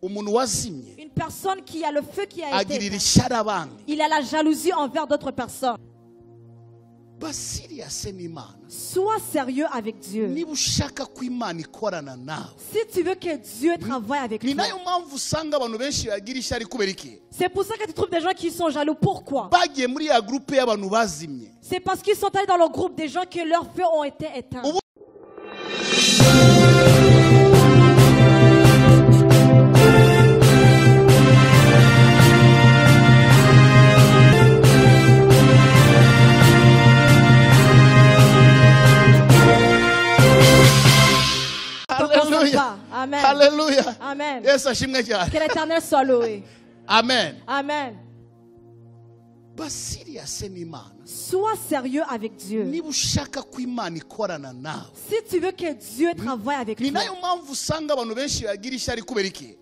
Une personne qui a le feu qui a été éteint. Il a la jalousie envers d'autres personnes. Sois sérieux avec Dieu. Si tu veux que Dieu travaille avec toi. C'est pour ça que tu trouves des gens qui sont jaloux. Pourquoi? C'est parce qu'ils sont allés dans le groupe des gens que leurs feux ont été éteints. Amen. Alléluia. Amen. Que l'Éternel soit loué. Amen. Amen. Sois sérieux avec Dieu. Si tu veux que Dieu travaille avec toi.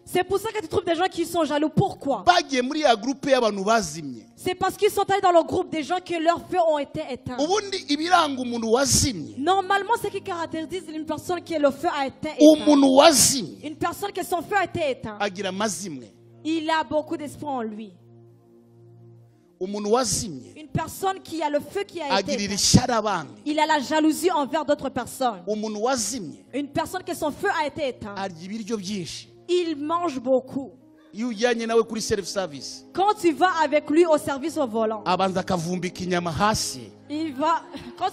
C'est pour ça que tu trouves des gens qui sont jaloux. Pourquoi? C'est parce qu'ils sont allés dans le groupe des gens que leurs feux ont été éteints. Normalement, ce qui caractérise une personne qui le feu a été éteint. Une personne que son feu a été éteint. Il a beaucoup d'espoir en lui. Une personne qui a le feu qui a été éteint. Il a la jalousie envers d'autres personnes. Une personne que son feu a été éteint. Il mange beaucoup. Quand tu vas avec lui au service au volant, quand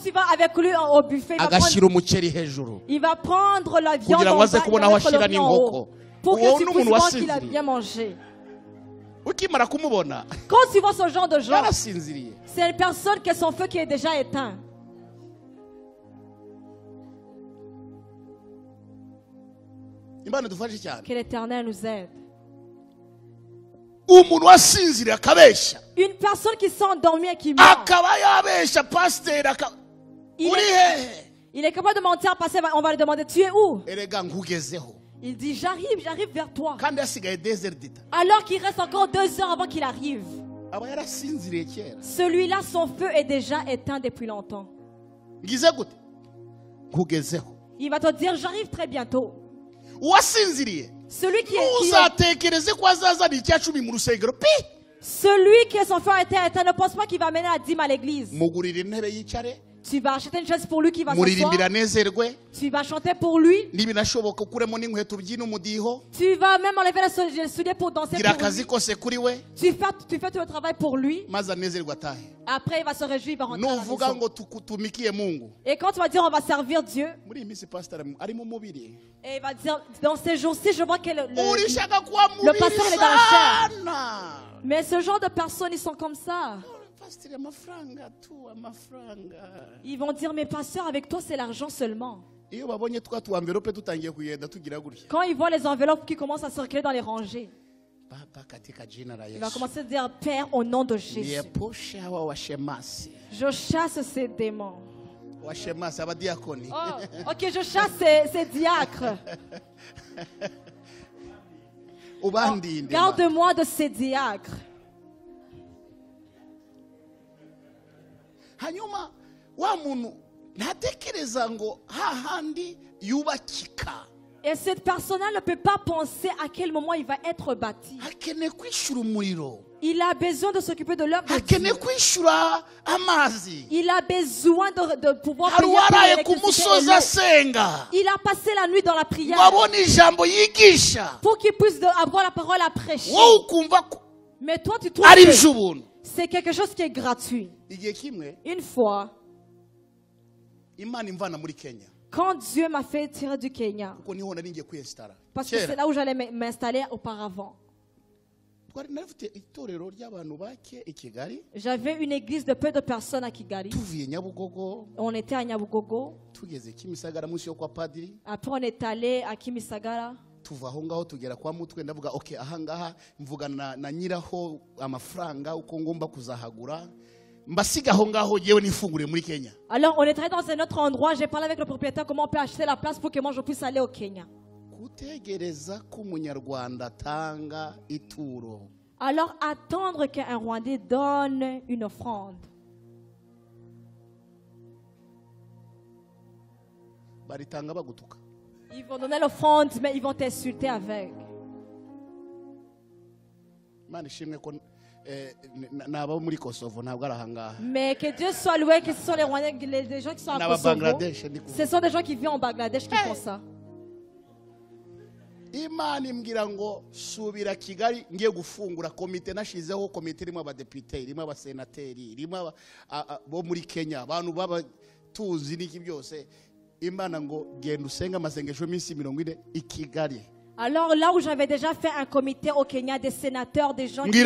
tu vas avec lui au buffet, il va prendre la viande en bas, il va mettre le riz en haut, pour que tu puisses voir qu'il a bien mangé. Quand tu vois ce genre de gens, c'est une personne qui a son feu qui est déjà éteint. Que l'Éternel nous aide. Une personne qui s'est endormie et qui meurt. Il est capable de mentir à passer, on va lui demander, tu es où? Il dit, j'arrive vers toi. Alors qu'il reste encore 2 heures avant qu'il arrive. Celui-là, son feu est déjà éteint depuis longtemps. Il va te dire, j'arrive très bientôt. Celui qui son feu a été éteint ne pense pas qu'il va mener la dîme à l'église. Tu vas acheter une chaise pour lui qui va s'asseoir. Tu vas chanter pour lui. Tu vas même enlever les souliers pour danser pour lui. Tu fais tout le travail pour lui. Après, il va se réjouir, il va rentrer à la maison. Et quand tu vas dire on va servir Dieu, et il va dire dans ces jours-ci, je vois que le pasteur est dans la chair. Mais ce genre de personnes, ils sont comme ça. Ils vont dire, mais pasteur, avec toi, c'est l'argent seulement. Quand ils voient les enveloppes qui commencent à circuler dans les rangées, il va commencer à dire, Père, au nom de Jésus, je chasse ces démons. Oh, ok, je chasse ces diacres. Oh, garde-moi de ces diacres. Et cette personne-là ne peut pas penser à quel moment il va être bâti. Il a besoin de s'occuper de l'œuvre de Dieu. Il a besoin de pouvoir payer pour l'électricité. Il a passé la nuit dans la prière pour qu'il puisse avoir la parole à prêcher. Mais toi, tu trouves que c'est quelque chose qui est gratuit. Une fois, quand Dieu m'a fait tirer du Kenya, parce que c'est là où j'allais m'installer auparavant, j'avais une église de peu de personnes à Kigali. On était à Nyabugogo. Après on est allé à Kimisagara. tuva aho ngaho tugera kwa mutwe ndavuga okay ahangaha mvugana na nyiraho amafaranga uko ngomba kuzahagura mbasiga aho ngaho yewe nifungure muri Kenya. Alors on est allé dans un autre endroit, j'ai parlé avec le propriétaire comment on peut acheter la place pour que moi je puisse aller au Kenya. Kutegereza ko umunyarwanda tanga ituro. Alors attendre qu'un Rwandais donne une offrande. Baritanga bagutuka. Ils vont donner l'offrande, mais ils vont t'insulter avec. Mais que Dieu soit loué que ce sont les Rwandais, les gens qui sont à Kosovo. Ce sont des gens qui vivent en Bangladesh qui font ça. Imana imbwira ngo subira Kigali ngiye gufungura komite nashizeho komite irimo abadepite irimo abasenateri irimo bo muri Kenya abantu baba tuzi niki byose Imana ngo genda usenga amasengesho minsi 40 i Kigali. Alors là où j'avais déjà fait un comité au Kenya des sénateurs, des gens qui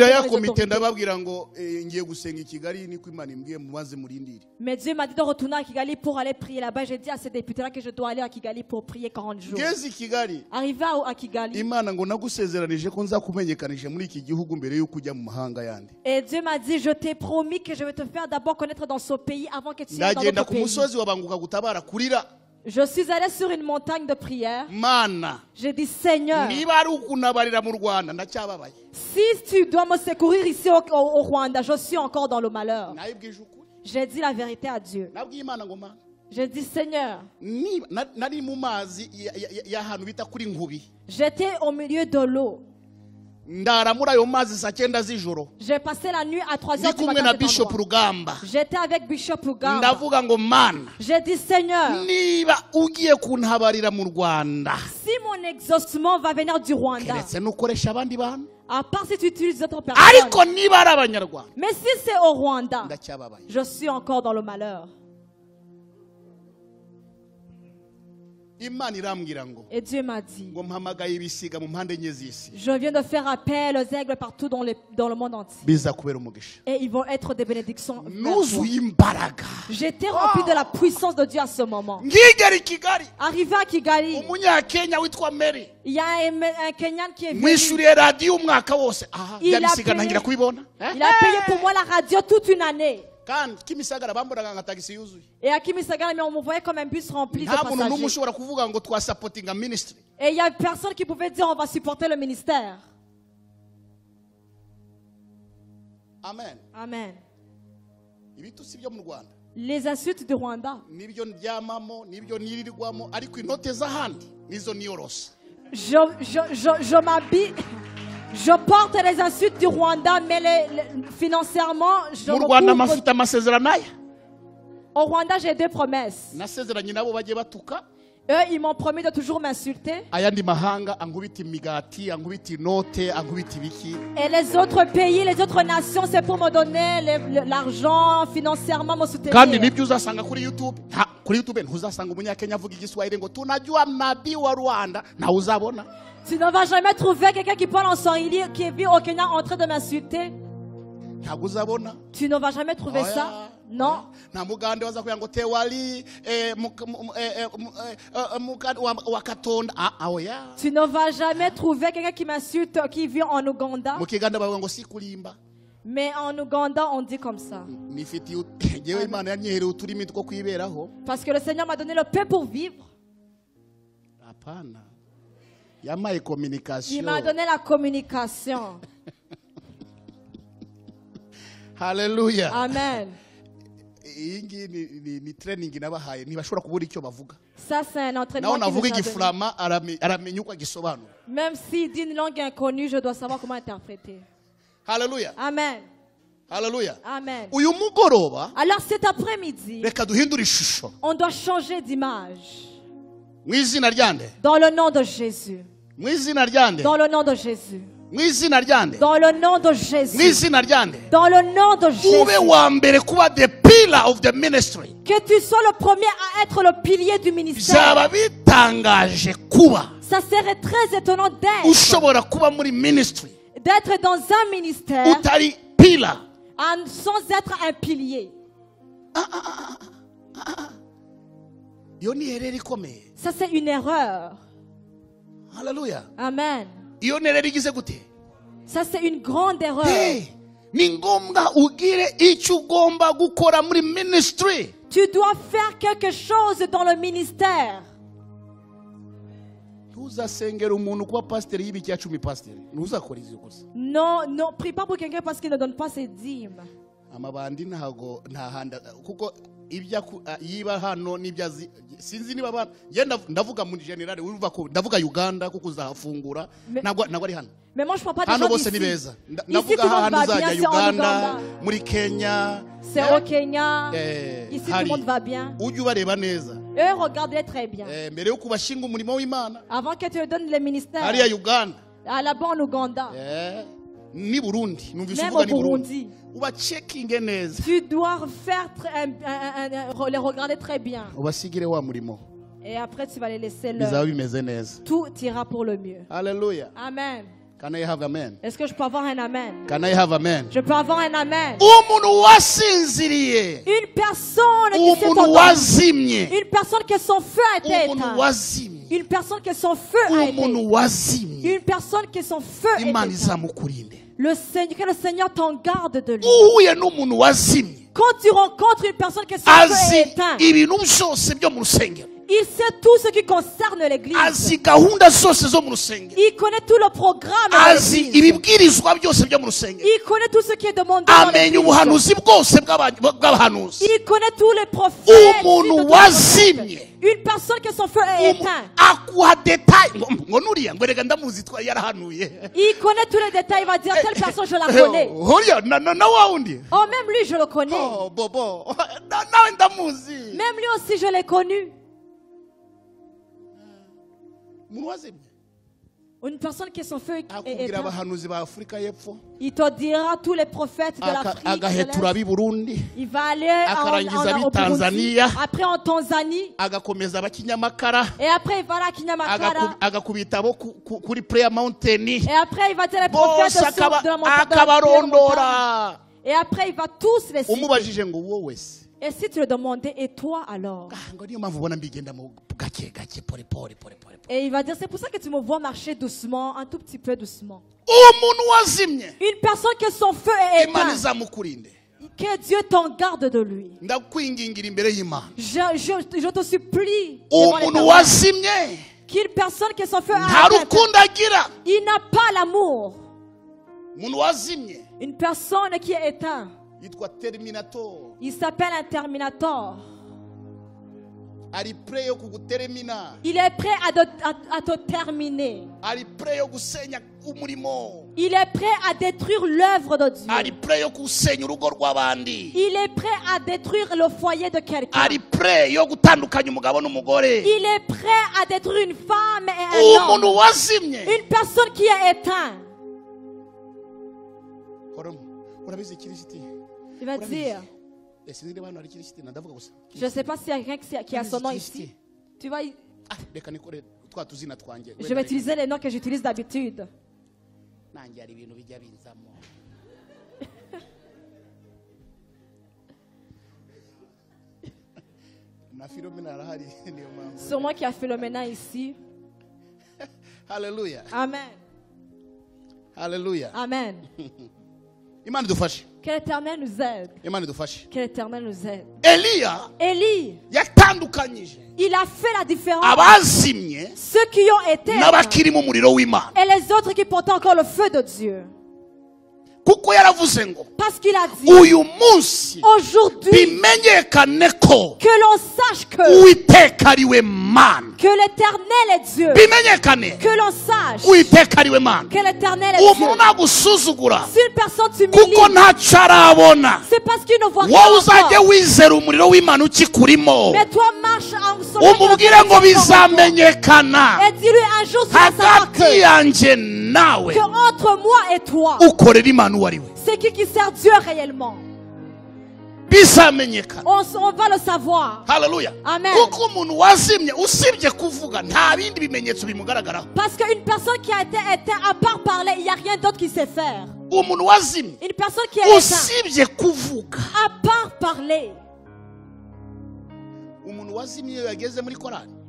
Mais Dieu m'a dit de retourner à Kigali pour aller prier là-bas. J'ai dit à ces députés-là que je dois aller à Kigali pour prier 40 jours. Arrivé à Kigali. Et Dieu m'a dit, je t'ai promis que je vais te faire d'abord connaître dans ce pays avant que tu ailles dans notre pays. Je suis allé sur une montagne de prière. J'ai dit, Seigneur, si tu dois me secourir ici au Rwanda, je suis encore dans le malheur. J'ai dit la vérité à Dieu. J'ai dit, Seigneur, j'étais au milieu de l'eau. J'ai passé la nuit à 3h du matin. J'étais avec Bishop Rugamba. J'ai dit, Seigneur, si mon exaucement va venir du Rwanda, à part si tu utilises d'autres personnes, mais si c'est au Rwanda, je suis encore dans le malheur. Et Dieu m'a dit, je viens de faire appel aux aigles partout dans le monde entier. Et ils vont être des bénédictions. J'étais rempli de la puissance de Dieu à ce moment. Arrivé à Kigali, il y a un Kenyan qui est venu. Il a payé pour moi la radio toute une année. Et à Kimisagara, on me voyait comme un bus rempli de passagers. Et il y a personne qui pouvait dire on va supporter le ministère. Amen. Amen. Les insultes du Rwanda. Je m'habille. Je porte les insultes du Rwanda, mais financièrement, je au Rwanda, j'ai 2 promesses. Eux, ils m'ont promis de toujours m'insulter. Et les autres pays, les autres nations, c'est pour me donner l'argent, financièrement me soutenir. Tu ne vas jamais trouver quelqu'un qui parle en Swahili qui vit au Kenya en train de m'insulter. Tu ne vas jamais trouver ça. Non. Tu ne vas jamais trouver quelqu'un qui m'insulte qui vit en Ouganda. Mais en Ouganda, on dit comme ça. Parce que le Seigneur m'a donné le pain pour vivre. Il m'a donné la communication. Alléluia. Amen. Ça, c'est un entraînement. Même si dit une langue inconnue, je dois savoir comment interpréter. Alléluia. Amen. Alléluia. Amen. Alors cet après-midi, on doit changer d'image. Dans le nom de Jésus. Dans le nom de Jésus. Dans le nom de Jésus. Dans le nom de Jésus. Que tu sois le premier à être le pilier du ministère. Ça serait très étonnant d'être dans un ministère sans être un pilier. Ça c'est une erreur. Alléluia. Amen. Ça c'est une grande erreur. Tu dois faire quelque chose dans le ministère. Non, prie pas pour quelqu'un parce qu'il ne donne pas ses dîmes. amabandi ntago ntahanda kuko ibya yiba hano nibya sinzi niba ndavuga muri general urumva ko ndavuga Uganda kuko uzahafungura nagwa ari hano. Mais moi je parle pas de gens d'ici. Ndavuga hano uzajya Uganda muri Kenya. C'est au Kenya. Ici tout le monde va bien. Ujye ubareba neza. Eux regardez très bien. Mbere yo kubashinga umurimo w'Imana. Avant que tu leur donnes les ministères. Ari ya Uganda. Là-bas en Ouganda. Ni Burundi, numvise uvuga ni Burundi. Uba checking neza. Tu dois faire les regarder très bien. Ubasigire wa murimo. Et après tu vas les laisser bizaba bimeze neza. Tout ira pour le mieux. Alléluia. Amen. Can I have amen? Est-ce que je peux avoir un amen? Can I have amen? Je peux avoir un amen. Umuntu wasinziriye. Une personne qui s'est endormie. Une personne que son feu a été éteint. Une personne que son feu a été éteint. Une personne que son feu a été éteint. Que le Seigneur t'en garde de lui. Quand tu rencontres une personne que son feu est éteint, il sait tout ce qui concerne l'église. Il connaît tout le programme de l'église. Il connaît tout ce qui est demandé dans l'église. Il connaît tous les prophètes. Une personne que son feu est éteint. Il connaît tous les détails. Il va dire telle personne je la connais. Oh même lui je le connais. Même lui aussi je l'ai connu. Une personne qui est son feu est éteint. Il te dira tous les prophètes de l'Afrique. Il va aller au Burundi, après en Tanzanie. Et après il va à Kinyamakara. Et après il va dire les prophètes de la montagne. Et après il va tous les citer. Et si tu le demandais, et toi alors? Et il va dire, c'est pour ça que tu me vois marcher doucement, un tout petit peu doucement. Une personne que son feu est éteint. Que Dieu t'en garde de lui. Je te supplie. Qu'une personne que son feu est éteint, il n'a pas l'amour. Une personne qui est éteinte. Il s'appelle un terminator. Il est prêt à te terminer. Il est prêt à détruire l'œuvre de Dieu. Il est prêt à détruire le foyer de quelqu'un. Il est prêt à détruire une femme et un homme. Une personne qui est éteinte. Il va dire, je ne sais pas s'il y a quelqu'un qui a son nom ici. Tu vois, je vais utiliser les noms que j'utilise d'habitude. Sûrement qu'il y a Philomena ici. Alléluia. Amen. Alléluia. Amen. Que l'Éternel nous aide. Que l'Éternel nous aide. Élie, il a fait la différence. Ceux qui ont été et les autres qui portaient encore le feu de Dieu. Parce qu'il a dit aujourd'hui que l'on sache que l'Éternel est Dieu. Que l'on sache que l'Éternel est Dieu. Si une personne t'humilie, c'est parce qu'il ne voit rien encore. Mais toi marche en son et dis-lui un jour tu vas savoir que entre moi et toi, c'est qui sert Dieu réellement. On va le savoir. Alléluia. Amen. Parce qu'une personne qui a été éteinte, à part parler, il n'y a rien d'autre qu'il sait faire. Une personne qui est éteinte, à part parler.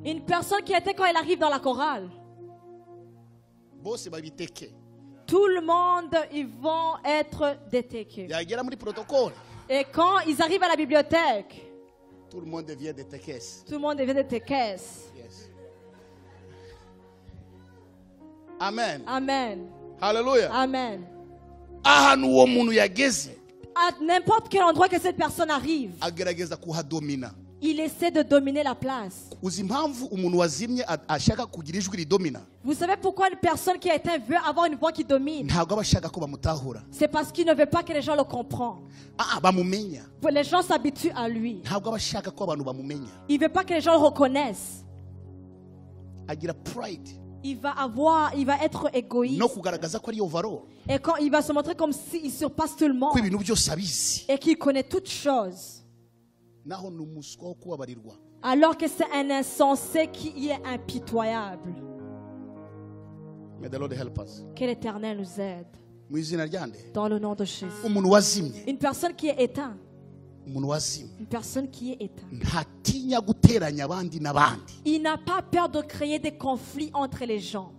Une personne qui était quand il arrive dans la chorale. Tout le monde, ils vont être détéqués. Et quand ils arrivent à la bibliothèque, tout le monde devient des tékès. Tout le monde devient des tékès. Yes. Amen. Amen. Hallelujah. Amen. À n'importe quel endroit que cette personne arrive, il essaie de dominer la place. Vous savez pourquoi une personne qui a été veut avoir une voix qui domine? C'est parce qu'il ne veut pas que les gens le comprennent. Les gens s'habituent à lui. Il ne veut pas que les gens le reconnaissent. Il va être égoïste. Et quand il va se montrer comme s'il surpasse tout le monde et qu'il connaît toutes choses, alors que c'est un insensé qui est impitoyable. Que l'Éternel nous aide. Dans le nom de Jésus. Une personne qui est éteinte. Une personne qui est éteinte. Il n'a pas peur de créer des conflits entre les gens.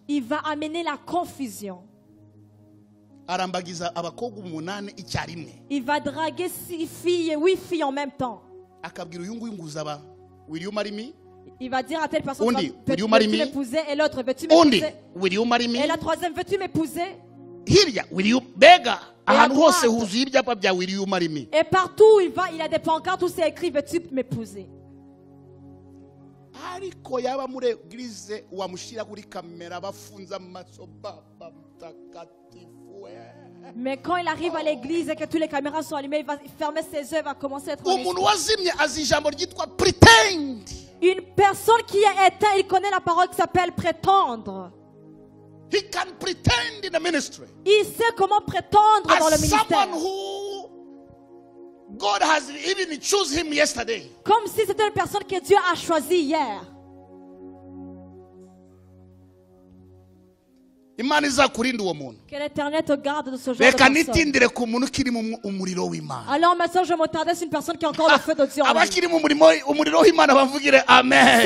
Il va amener la confusion. Il va draguer 8 filles en même temps. Il va dire à telle personne, veux-tu m'épouser? Et l'autre, veux-tu m'épouser? Et la troisième, veux-tu m'épouser? Et partout où il va, il a des pancartes où c'est écrit, veux-tu m'épouser? Mais quand il arrive à l'église et que toutes les caméras sont allumées, il va fermer ses yeux et va commencer à être une personne qui est éteinte, il connaît la parole qui s'appelle prétendre. He can pretend in the ministry. Il sait comment prétendre dans le ministère. God has even chosen him yesterday. Comme si c'était une personne que Dieu a choisie hier. Que l'Éternel te garde de ce genre de personne. Alors maintenant je m'attendais sur une personne qui a encore le feu de Dieu en lui. Ceux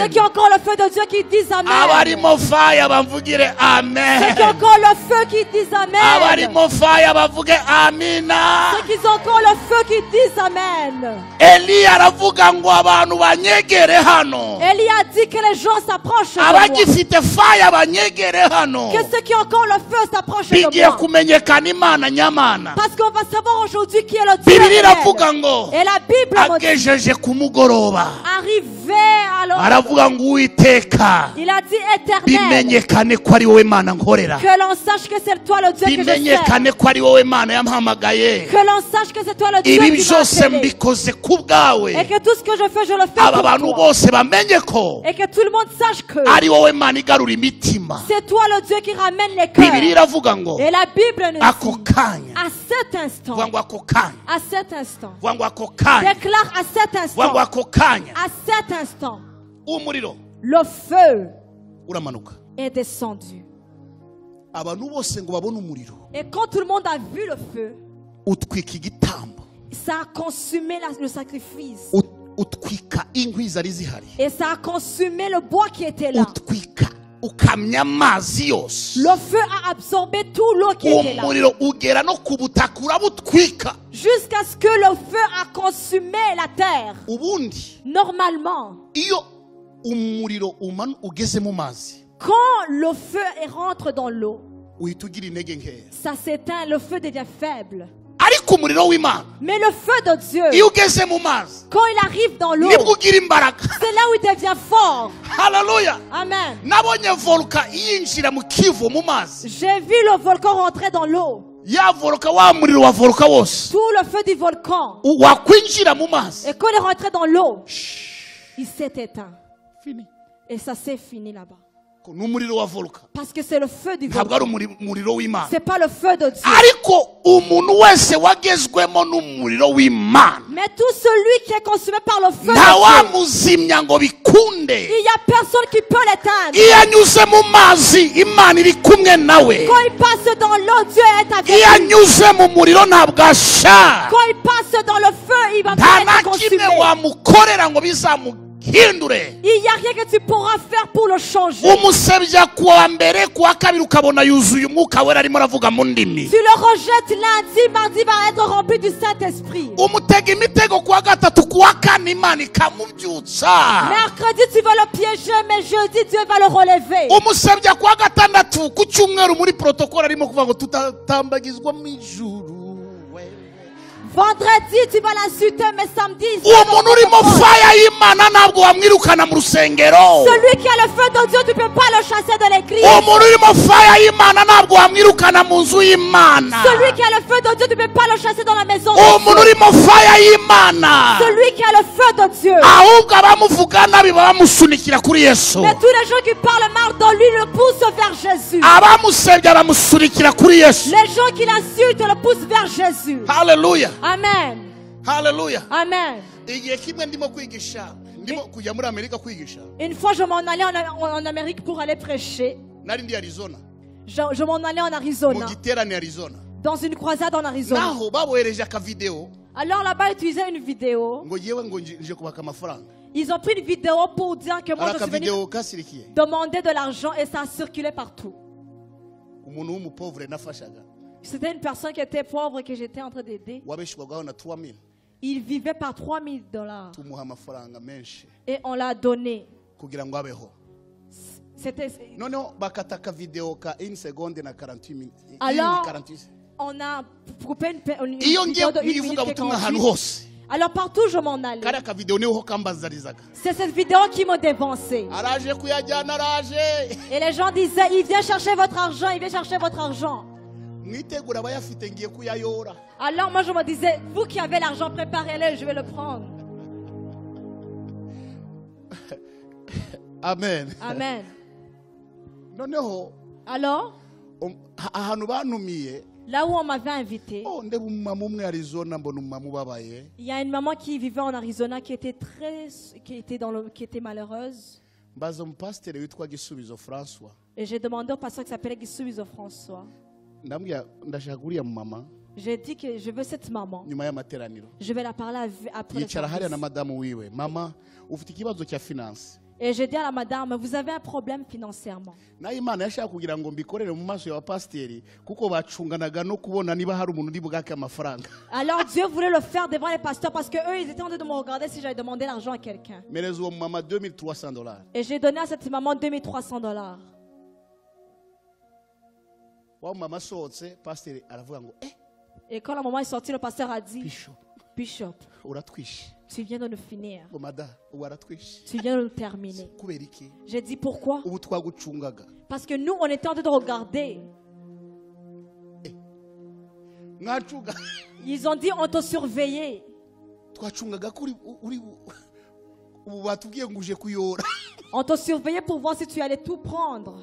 qui ont encore le feu de Dieu qui disent Amen. Ceux qui ont encore le feu qui disent Amen. Ceux qui ont encore le feu qui disent Amen. Élie a dit que les gens s'approchent de moi. Que ceux qui ont encore le feu s'approche de moi. Parce qu'on va savoir aujourd'hui qui est le Dieu réel. Et la Bible arrivé alors, il a dit Éternel, que l'on sache que c'est toi le Dieu que je sers. Que l'on sache que c'est toi le Dieu qui m'a appelé. Et que tout ce que je fais, je le fais pour toi. Et que tout le monde sache que c'est toi le Dieu qui ramène les cœurs. Et la Bible nous dit à cet instant, déclare à cet instant, le feu est descendu. Et quand tout le monde a vu le feu, ça a consumé le sacrifice. Et ça a consumé le bois qui était là. Le feu a absorbé tout l'eau qui était là. Jusqu'à ce que le feu a consumé la terre. Normalement, quand le feu rentre dans l'eau, ça s'éteint, le feu devient faible. Mais le feu de Dieu, quand il arrive dans l'eau, c'est là où il devient fort. Hallelujah. Amen. J'ai vu le volcan rentrer dans l'eau. Tout le feu du volcan. Et quand il est rentré dans l'eau, il s'est éteint. Fini. Et ça s'est fini là-bas. Parce que c'est le feu du volcan. C'est pas le feu de Dieu. Mais tout celui qui est consumé par le feu de Dieu, il y a personne qui peut l'éteindre. Quand il passe dans l'eau, Dieu est avec lui. Quand il passe dans le feu, il va pas être consumé. Il n'y a rien que tu pourras faire pour le changer. Tu le rejettes lundi, mardi va être rempli du Saint-Esprit. Mercredi tu vas le piéger, mais jeudi Dieu va le relever. Vendredi, tu vas l'insulter, mais samedi, celui qui a le feu de Dieu, tu ne peux pas le chasser de l'église. Celui qui a le feu de Dieu, tu ne peux pas le chasser dans la maison de Dieu. Celui qui a le feu de Dieu. Mais tous les gens qui parlent mal de lui le poussent vers Jésus. Les gens qui l'insultent le poussent vers Jésus. Alléluia. Amen. Hallelujah. Amen. Une fois, je m'en allais en Amérique pour aller prêcher. Je m'en allais en Arizona. Dans une croisade en Arizona. Alors là-bas, ils utilisaient une vidéo. Ils ont pris une vidéo pour dire que moi, je suis venu demander de l'argent et ça a circulé partout. C'était une personne qui était pauvre et que j'étais en train d'aider. Il vivait par $3000. Et on l'a donné. C'était... Alors, on a coupé une vidéo de 1 minute et 48. Alors partout je m'en allais. C'est cette vidéo qui m'a dévancé. Et les gens disaient, il vient chercher votre argent, il vient chercher votre argent. Alors moi je me disais, vous qui avez l'argent, préparez-le, je vais le prendre. Amen. Amen. Alors, là où on m'avait invité, il y a une maman qui vivait en Arizona qui était malheureuse. Et j'ai demandé au pasteur qui s'appelait Gisubizo François. J'ai dit que je veux cette maman. Je vais la parler après le service. Et j'ai dit à la madame, vous avez un problème financièrement. Alors Dieu voulait le faire devant les pasteurs parce qu'eux, ils étaient en train de me regarder si j'avais demandé l'argent à quelqu'un. Et j'ai donné à cette maman $2300. Et quand la maman est sortie, le pasteur a dit, Bishop, tu viens de nous finir. Tu viens de nous terminer. J'ai dit pourquoi? Parce que nous, on était en train de regarder. Ils ont dit, on t'a surveillé. On t'a surveillé pour voir si tu allais tout prendre.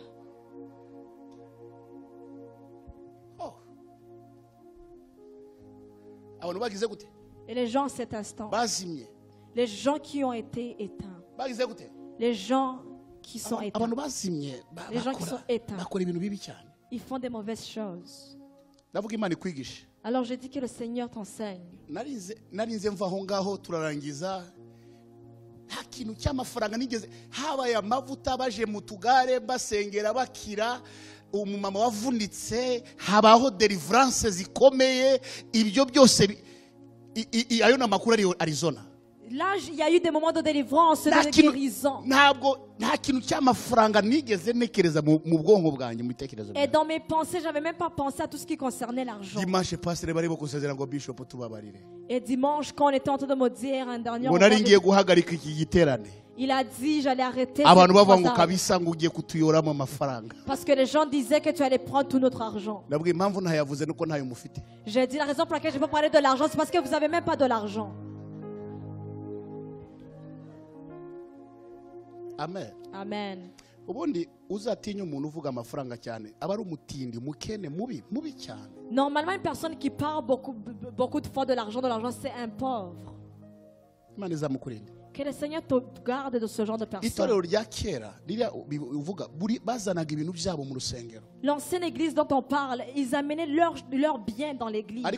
Et les gens, à cet instant, les gens qui ont été éteints, les gens qui sont éteints, les gens qui sont éteints, ils font des mauvaises choses. Alors j'ai dit que le Seigneur t'enseigne. Umumama wavunitse habaho deliverance zikomeye ibyo byose ayo namakuru ari Arizona. Là il y a eu des moments de délivrance, de guérison. Et dans mes pensées, j'avais même pas pensé à tout ce qui concernait l'argent. Et dimanche, quand on était en train de me dire un dernier il a dit j'allais arrêter. Parce que les gens disaient que tu allais prendre tout notre argent. J'ai dit la raison pour laquelle je ne peux pas parler de l'argent, c'est parce que vous n'avez même pas de l'argent. Amen. Amen. Normalement, une personne qui parle beaucoup de fois de l'argent, c'est un pauvre. Que le Seigneur te garde de ce genre de personne. L'ancienne église dont on parle, ils amenaient leurs biens dans l'église. Mais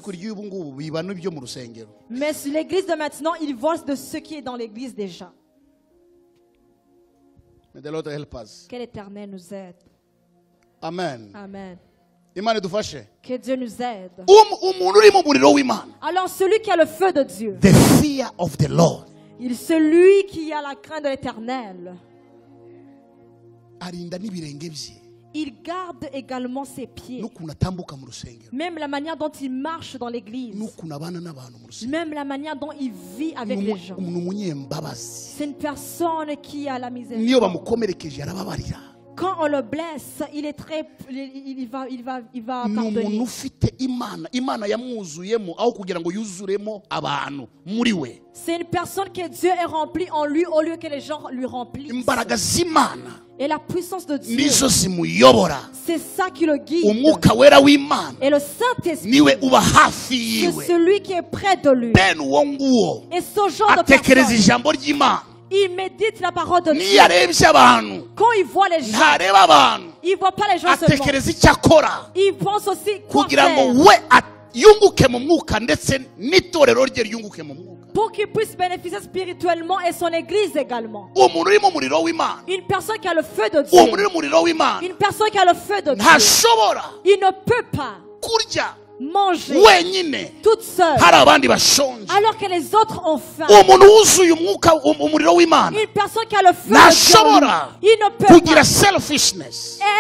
l'église de maintenant, ils volent de ce qui est dans l'église déjà. May the Lord help us. Que l'Éternel nous aide. Amen. Amen. Que Dieu nous aide. Alors celui qui a le feu de Dieu. The fear of the Lord. Celui qui a la crainte de l'Éternel. Il garde également ses pieds. Même la manière dont il marche dans l'église. Même la manière dont il vit avec les gens. C'est une personne qui a la miséricorde. Quand on le blesse, il va pardonner. C'est une personne que Dieu est rempli en lui au lieu que les gens lui remplissent. Et la puissance de Dieu, c'est ça qui le guide. Et le Saint-Esprit, c'est celui qui est près de lui. Et ce genre de personne, il médite la parole de Dieu. Quand il voit les gens, il ne voit pas les gens seulement. Il pense aussi quoi faire. Pour qu'il puisse bénéficier spirituellement et son église également. Une personne qui a le feu de Dieu. Une personne qui a le feu de Dieu. Il ne peut pas manger toute seule alors que les autres ont faim. Une personne qui a le feu de Dieu, il ne peut pas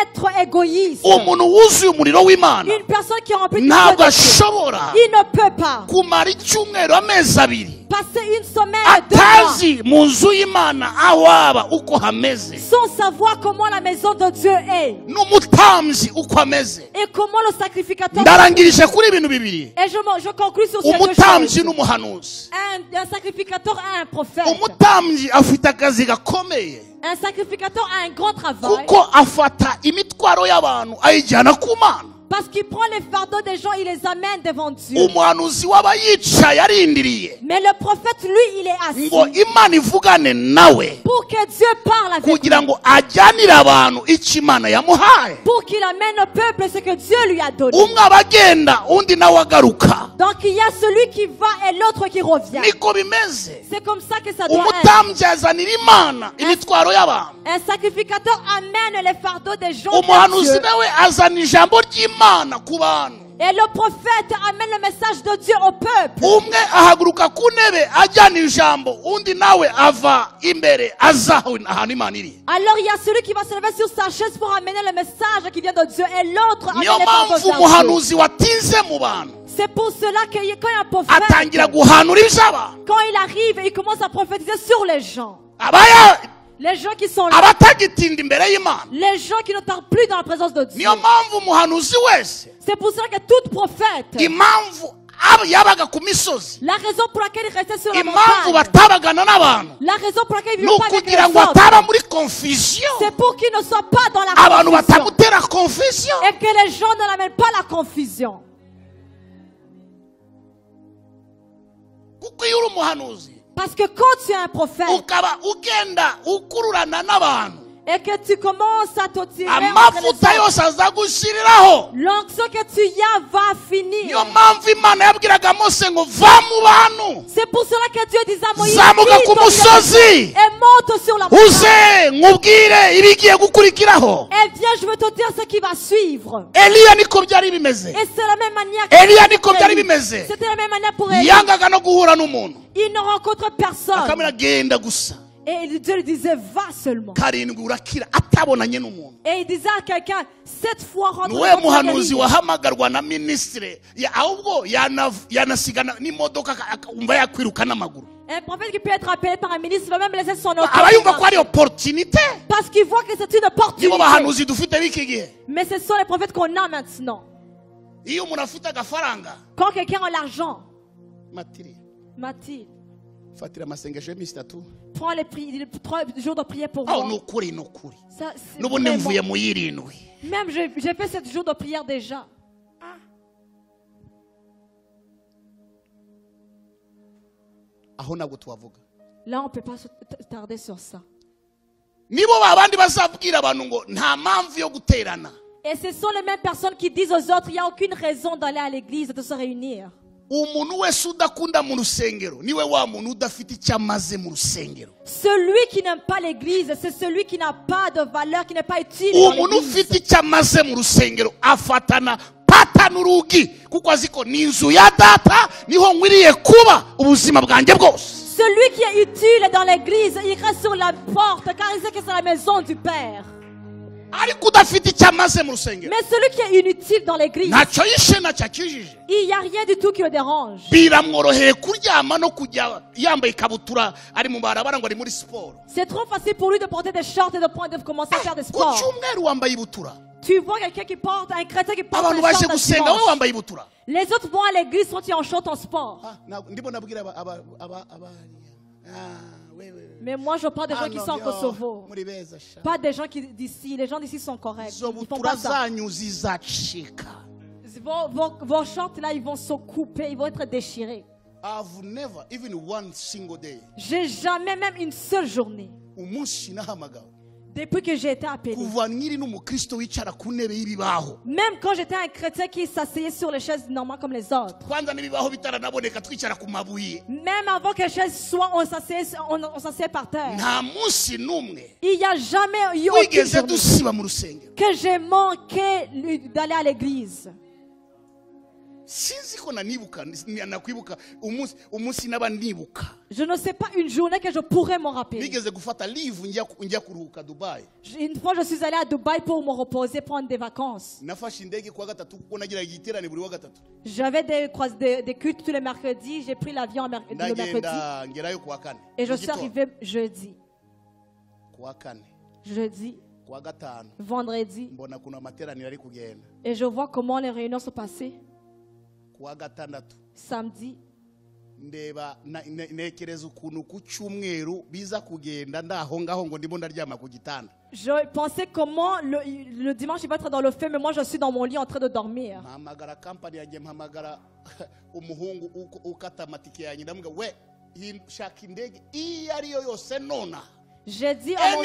être égoïste. Une personne qui est remplie de feu de Dieu, il ne peut pas passer une semaine, 2 mois sans savoir comment la maison de Dieu est et comment le sacrificateur est. Et je conclus sur ces deux choses. Un sacrificateur a un prophète. Un sacrificateur a un grand travail. Parce qu'il prend les fardeaux des gens, il les amène devant Dieu. Mais le prophète, lui, il est assis. Pour que Dieu parle avec lui. Pour qu'il amène au peuple ce que Dieu lui a donné. Donc il y a celui qui va et l'autre qui revient. C'est comme ça que ça doit être. Un sacrificateur amène les fardeaux des gens de Dieu. Et le prophète amène le message de Dieu au peuple. Alors il y a celui qui va se lever sur sa chaise pour amener le message qui vient de Dieu et l'autre amène les fardeaux de Dieu. C'est pour cela que quand il y a un prophète, quand il arrive, il commence à prophétiser sur les gens. Les gens qui sont là, les gens qui ne tardent plus dans la présence de Dieu. C'est pour cela que tout prophète, la raison pour laquelle il restait sur la montagne, la raison pour laquelle il ne vivait pas avec les autres, c'est pour qu'il ne soit pas dans la confusion et que les gens ne l'amènent pas la confusion. Parce que quand tu es un prophète et que tu commences à te tirer l'onction que tu y as va finir. C'est pour cela que Dieu disait à Moïse, et monte sur la montagne. Et viens, je veux te dire ce qui va suivre. Et c'est la même manière. C'était la même manière pour Élie. Il ne rencontre personne. Et Dieu lui disait, va seulement. Et il disait à quelqu'un, 7 fois rentre dans un prophète qui peut être appelé par un ministre va même laisser son opportunité. Parce qu'il voit que c'est une opportunité. Mais ce sont les prophètes qu'on a maintenant. Quand quelqu'un a l'argent, Mathilde, prends les 3 jours de prière pour moi. Ça, même j'ai fait 7 jours de prière déjà. Là, on ne peut pas se tarder sur ça. Et ce sont les mêmes personnes qui disent aux autres, il n'y a aucune raison d'aller à l'église, de se réunir. Celui qui n'aime pas l'église, c'est celui qui n'a pas de valeur, qui n'est pas utile dans l'église. Celui qui est utile dans l'église, il reste sur la porte car il sait que c'est la maison du Père. Mais celui qui est inutile dans l'église, il n'y a rien du tout qui le dérange. C'est trop facile pour lui de porter des shorts et de commencer à faire des sports. Tu vois quelqu'un qui porte, un chrétien qui porte un short. Les autres vont à l'église, sont-ils en short en sport? Mais moi je parle des gens qui sont en Kosovo. Pas des gens d'ici. Les gens d'ici sont corrects. Ils font pas ça. Vos shorts là, ils vont se couper, ils vont être déchirés. J'ai jamais, même une seule journée, depuis que j'ai été appelé, même quand j'étais un chrétien qui s'asseyait sur les chaises normales comme les autres, même avant que les chaises soient, on s'asseyait par terre. Il n'y a jamais eu aucune journée que j'ai manqué d'aller à l'église. Je ne sais pas une journée que je pourrais m'en rappeler. Une fois je suis allé à Dubaï pour me reposer, prendre des vacances. J'avais des cultes tous les mercredis. J'ai pris l'avion le mercredi et je suis arrivé jeudi. Vendredi, et je vois comment les réunions se passaient. Samedi, je pensais comment le dimanche il va être dans le feu, mais moi je suis dans mon lit en train de dormir. J'ai dit à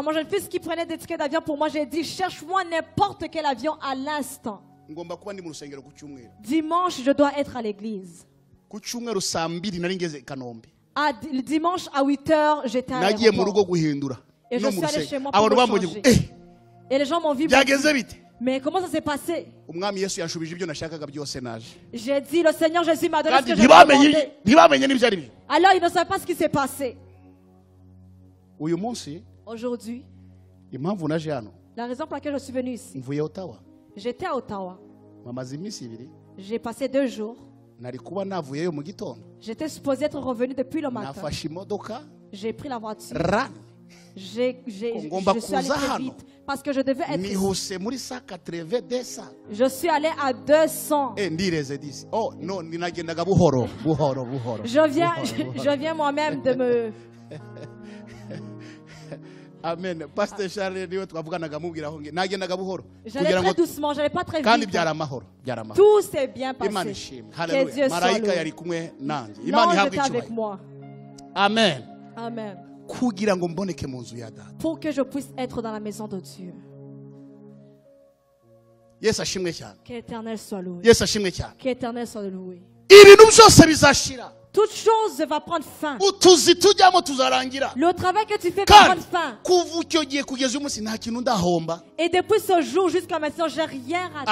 mon jeune fils qui prenait des tickets d'avion pour moi, j'ai dit cherche-moi n'importe quel avion à l'instant. Dimanche, je dois être à l'église. Le dimanche à 8h, j'étais à l'aéroport. Et je suis allé chez moi pour me changer. Et les gens m'ont vu. Mais comment ça s'est passé? J'ai dit, le Seigneur Jésus m'a donné ce que je demandais. Alors il ne savait pas ce qui s'est passé. Aujourd'hui, la raison pour laquelle je suis venu ici, j'étais à Ottawa. J'ai passé 2 jours. J'étais supposé être revenu depuis le matin. J'ai pris la voiture. Je suis allé très vite parce que je devais être ici. Je suis allé à 200. Je viens moi-même de me... Amen. Pasteur Charles, j'allais très doucement, j'allais pas très vite. Tout s'est bien passé. Que Dieu soit loué. L'ange était avec moi. Amen. Amen. Pour que je puisse être dans la maison de Dieu. Qu'Éternel soit loué. Qu'Éternel soit loué. Toute chose va prendre fin. Le travail que tu fais va prendre fin. Et depuis ce jour jusqu'à maintenant, j'ai rien raté.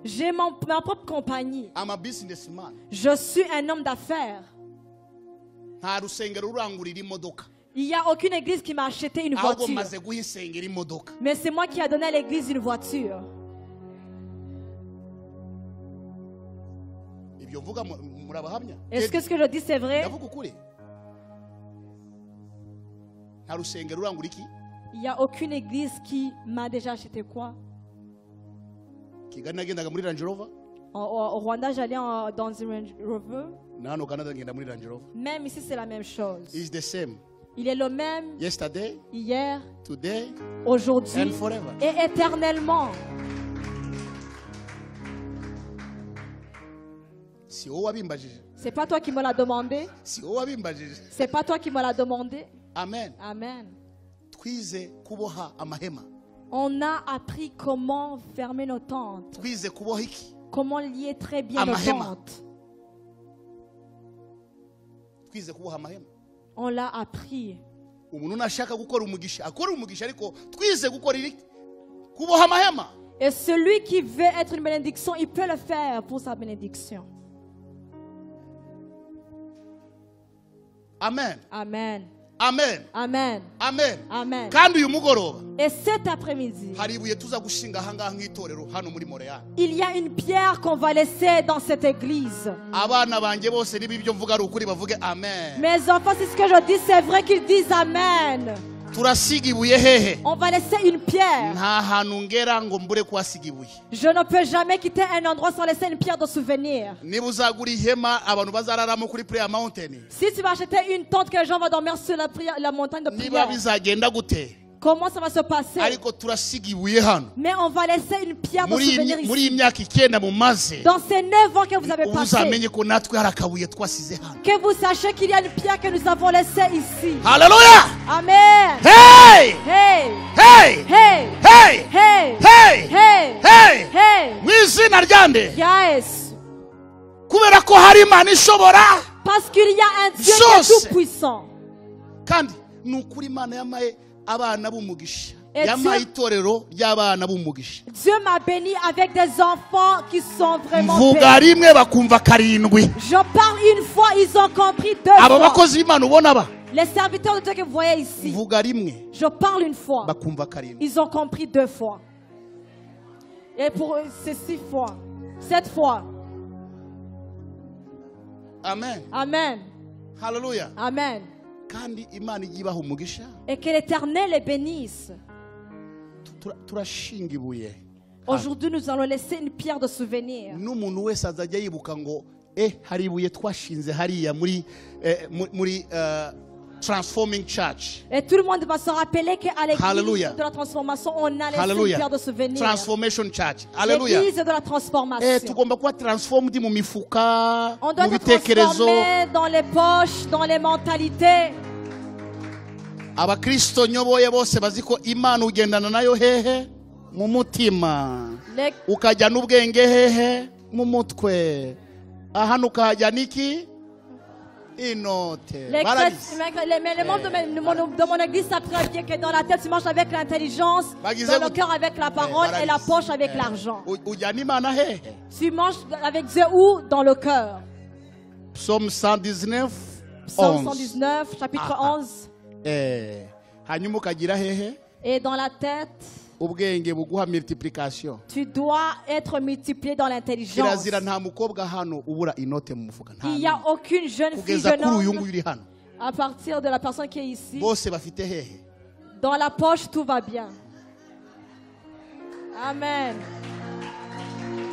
J'ai ma propre compagnie. Je suis un homme d'affaires. Il n'y a aucune église qui m'a acheté une voiture. Mais c'est moi qui ai donné à l'église une voiture. Est-ce que ce que je dis c'est vrai? Il n'y a aucune église qui m'a déjà acheté quoi? Au Rwanda, j'allais dans une Range Rover. Même ici, c'est la même chose. Il est le même hier, aujourd'hui et éternellement. C'est pas toi qui me l'as demandé. C'est pas toi qui me l'as demandé. Amen. Amen. On a appris comment fermer nos tentes. comment lier très bien nos tentes. On l'a appris. Et celui qui veut être une bénédiction, il peut le faire pour sa bénédiction. Amen. Amen. Amen. Amen. Amen. Amen. Et cet après-midi, il y a une pierre qu'on va laisser dans cette église. Mes enfants, c'est ce que je dis, c'est vrai qu'ils disent Amen. On va laisser une pierre. Je ne peux jamais quitter un endroit sans laisser une pierre de souvenir. Si tu vas acheter une tente que les gens vont dormir sur la montagne de prière, comment ça va se passer? Mais on va laisser une pierre de souvenir ici. Dans ces 9 ans que vous avez passé, que vous sachiez qu'il y a une pierre que nous avons laissée ici. Alléluia. Amen. Hey! Hey! Hey! Hey! Hey! Hey! Hey! Hey! Hey! Hey! Mwizina ryande. Yes. Kubera ko hari Imana ishobora. Parce qu'il y a un Dieu qui est tout puissant. Kandi nukuri Imana yamaye abana b'umugisha. Dieu m'a béni avec des enfants qui sont vraiment bénis. Je parle une fois, ils ont compris 2 fois. Les serviteurs de Dieu que vous voyez ici, je parle une fois, ils ont compris 2 fois. Et pour eux, c'est 6 fois. 7 fois. Amen. Amen. Hallelujah. Amen. Et que l'Éternel les bénisse. Aujourd'hui, nous allons laisser une pierre de souvenir. Transforming Church. Et tout le monde va se rappeler qu'à l'église de la transformation, on a laissé une pierre de souvenir. Transformation Church. Alléluia. L'église de la transformation. On doit être transformé dans les poches, dans les mentalités. Abakristo nyoboye bose baziko Imana ugendana nayo hehe mu mutima ukajya n'ubwenge hehe mu mutwe ahano ukajya niki les membres de mon église savent très bien que dans la tête tu marches avec l'intelligence, dans le cœur avec la parole et la poche avec l'argent. Tu marches avec Dieu où? Dans le cœur. Psaume 119, Psaume 119, chapitre 11. Et dans la tête, tu dois être multiplié dans l'intelligence. Il n'y a aucune jeune fille, jeune homme, à partir de la personne qui est ici. Dans la poche, tout va bien. Amen.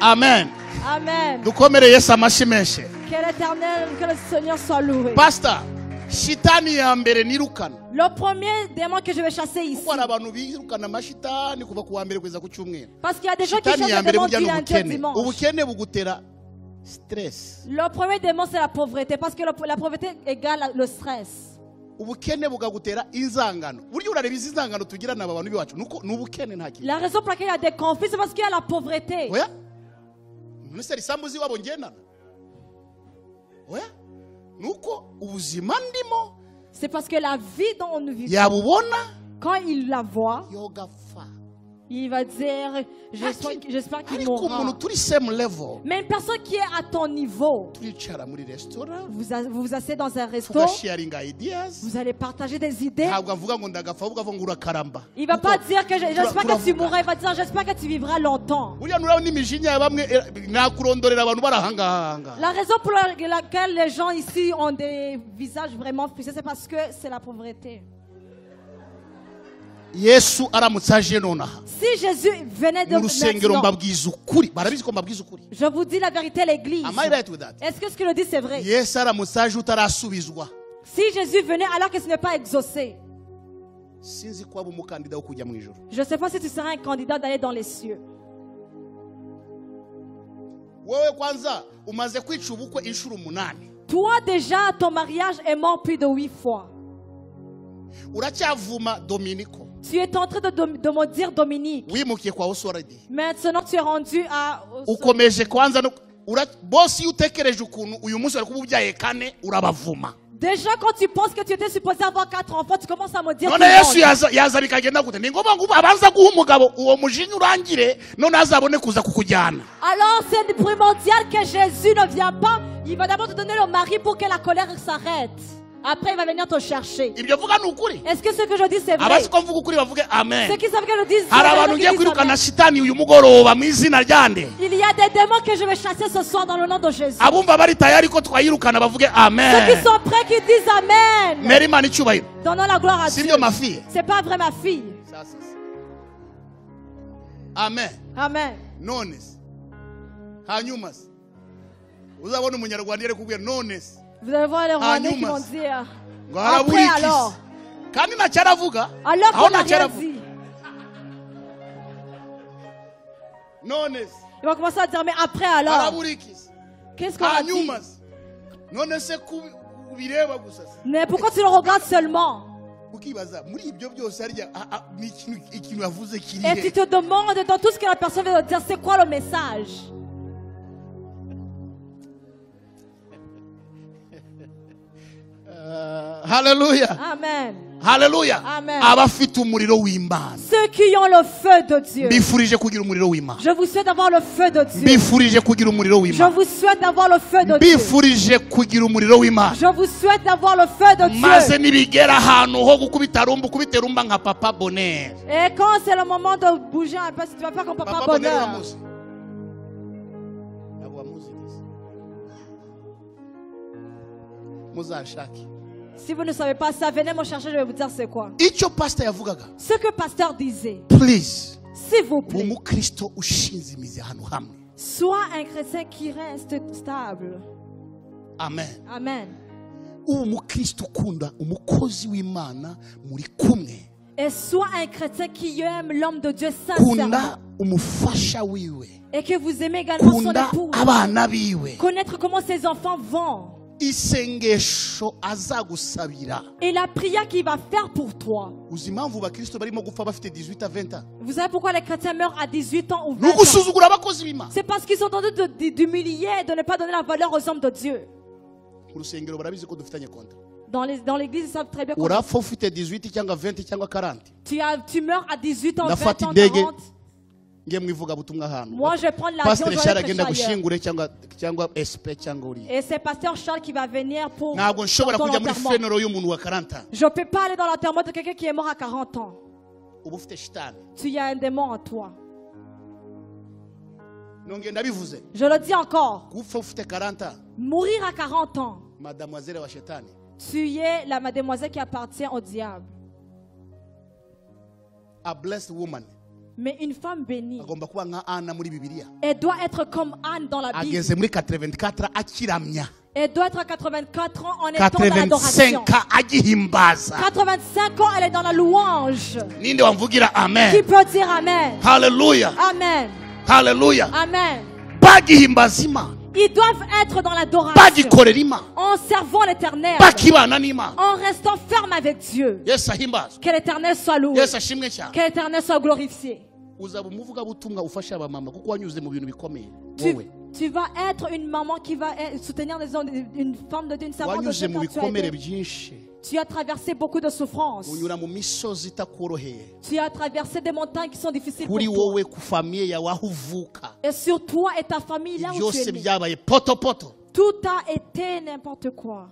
Amen. Amen. Que l'Éternel, que le Seigneur soit loué. Pasteur. Le premier démon que je vais chasser ici. Parce qu'il y a des gens qui chassent des démons du lundi au dimanche. Le premier démon, c'est la pauvreté. Parce que la pauvreté égale le stress. La raison pour laquelle il y a des conflits, c'est parce qu'il y a la pauvreté. C'est parce que la vie dont nous vivons, quand il la voit, il va dire, j'espère qu'il mourra. Mais une personne qui est à ton niveau, vous vous asseyez dans un resto, vous allez partager des idées. Il ne va pas dire que j'espère que tu mourras, il va dire j'espère que tu vivras longtemps. La raison pour laquelle les gens ici ont des visages vraiment fixés, c'est parce que c'est la pauvreté. Si Jésus venait de maintenant, je vous dis la vérité, l'église. Est-ce que ce que je dis c'est vrai? Si Jésus venait alors que ce n'est pas exaucé, je ne sais pas si tu seras un candidat d'aller dans les cieux. Toi déjà, ton mariage est mort plus de 8 fois. Tu es en train de me dire Dominique. Maintenant tu es rendu à déjà quand tu penses que tu étais supposé avoir 4 enfants, tu commences à me dire alors c'est primordial que Jésus ne vient pas. Il va d'abord te donner le mari pour que la colère s'arrête. Après, il va venir te chercher. Est-ce que ce que je dis c'est vrai? Ceux qui savent que je dis c'est vrai. Il y a des démons que je vais chasser ce soir dans le nom de Jésus. Ceux qui sont prêts qui disent Amen. Donnons la gloire à Dieu. C'est pas vrai ma fille. Amen. Amen. Vous allez voir les Rwandais qui vont dire après alors. Alors qu'on n'a rien dit. Ils vont commencer à dire mais après alors. Qu'est-ce qu'on a dit? Mais pourquoi tu le regardes seulement? Et tu te demandes dans tout ce que la personne veut dire, c'est quoi le message? Hallelujah. Amen. Hallelujah. Amen. Ceux qui ont le feu de Dieu. Je vous souhaite d'avoir le feu de Dieu. Je vous souhaite d'avoir le feu de Dieu. Je vous souhaite d'avoir le feu de Dieu. Et quand c'est le moment de bouger un peu, si tu vas faire comme Papa Bonheur. Si vous ne savez pas ça, venez me chercher, je vais vous dire c'est quoi. Ce que pasteur disait. Please. S'il vous plaît. Sois un chrétien qui reste stable. Amen. Amen. Et sois un chrétien qui aime l'homme de Dieu sincèrement. Et que vous aimez également son époux. Connaître comment ses enfants vont. Et la prière qu'il va faire pour toi. Vous savez pourquoi les chrétiens meurent à 18 ans ou 20 ans? C'est parce qu'ils sont en train d'humilier et de ne pas donner la valeur aux hommes de Dieu. Dans l'église, ils savent très bien que tu meurs à 18 ans, 20 ans, 40. Moi je vais prendre l'avion, je vais être ailleurs. Et c'est pasteur Charles qui va venir pour ton enterrement. Je ne peux pas aller dans l'enterrement de quelqu'un qui est mort à 40 ans. Tu as un démon en toi. Je le dis encore. Mourir à 40 ans. Tu es la mademoiselle qui appartient au diable. A blessed woman. Mais une femme bénie, elle doit être comme Anne dans la Bible. Elle doit être à 84 ans en étant dans l'adoration. 85 ans, elle est dans la louange. Qui peut dire Amen? Hallelujah. Amen. Hallelujah. Amen. Ils doivent être dans l'adoration, en servant l'Éternel, en restant ferme avec Dieu. Que l'Éternel soit loué, que l'Éternel soit glorifié. Tu vas être une maman qui va soutenir les hommes, une femme de Dieu, une servante de Dieu. Tu as traversé beaucoup de souffrances. Tu as traversé des montagnes qui sont difficiles pour toi. Et sur toi et ta famille, là où tu es né, tout a été n'importe quoi.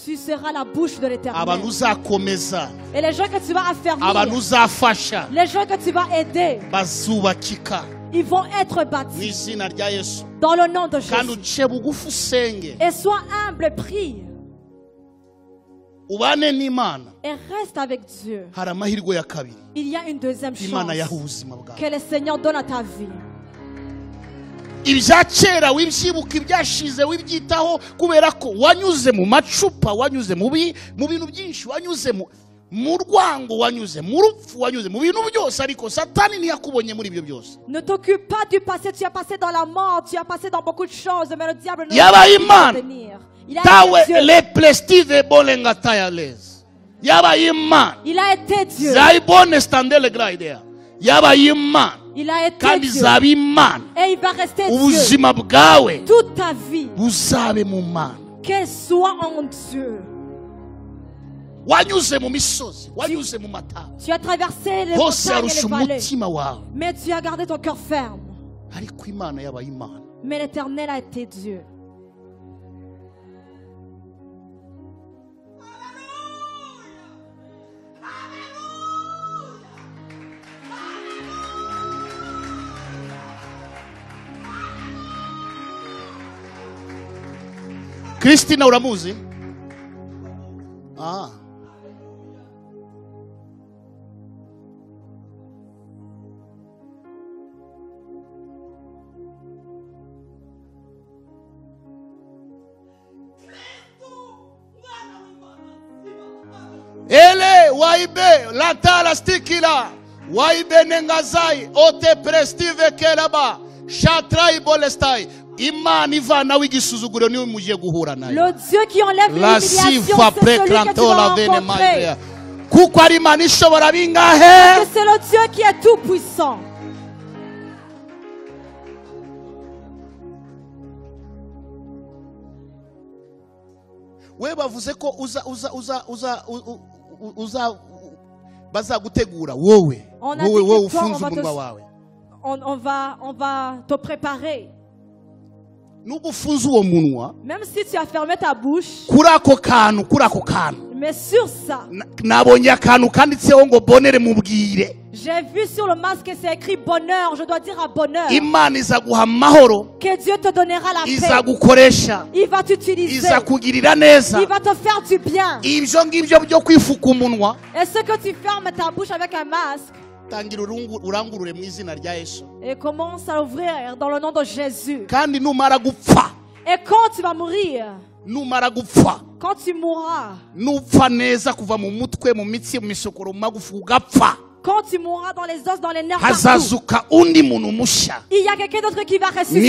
Tu seras la bouche de l'Éternel. Et les gens que tu vas affermir, les gens que tu vas aider, ils vont être bâtis dans le nom de Jésus. Et sois humble, prie. Et reste avec Dieu. Il y a une deuxième chance que le Seigneur donne à ta vie. Ibyakera wibyibuka ibyashize wibyitaho kubera ko wanyuze mu macupa, wanyuze mu bintu byinshi, wanyuze mu rwango, wanyuze mu rupfu, wanyuze mu bintu byose, ariko Satani ntiyakubonye muri ibyo byose. Ne t'occupe pas du passé, tu as passé dans la mort, tu as passé dans beaucoup de choses, mais le diable ne peut pas te tenir. Il a Dieu. Il a été Dieu. Il a été Dieu. Et il va rester Dieu. Toute ta vie. Qu'elle soit en Dieu. Tu as traversé les montagnes et les vallées. Mais tu as gardé ton cœur ferme. Mais l'Éternel a été Dieu. Christina uramuzi? Ah. Ele waibe latala stikila waibe nengazai ote prestive kelaba shatrai bolestai. Le Dieu qui enlève l'humiliation, c'est celui que tu vas rencontrer. C'est le Dieu qui est tout puissant. On va te préparer. Même si tu as fermé ta bouche, mais sur ça, j'ai vu sur le masque que c'est écrit bonheur. Je dois dire à bonheur. Que Dieu te donnera la paix. Il va t'utiliser. Il va te faire du bien. Et ce que tu fermes ta bouche avec un masque, et commence à ouvrir dans le nom de Jésus. Et quand tu vas mourir, quand tu mourras, quand tu mourras dans les os, dans les nerfs, il y a quelqu'un d'autre qui va ressusciter.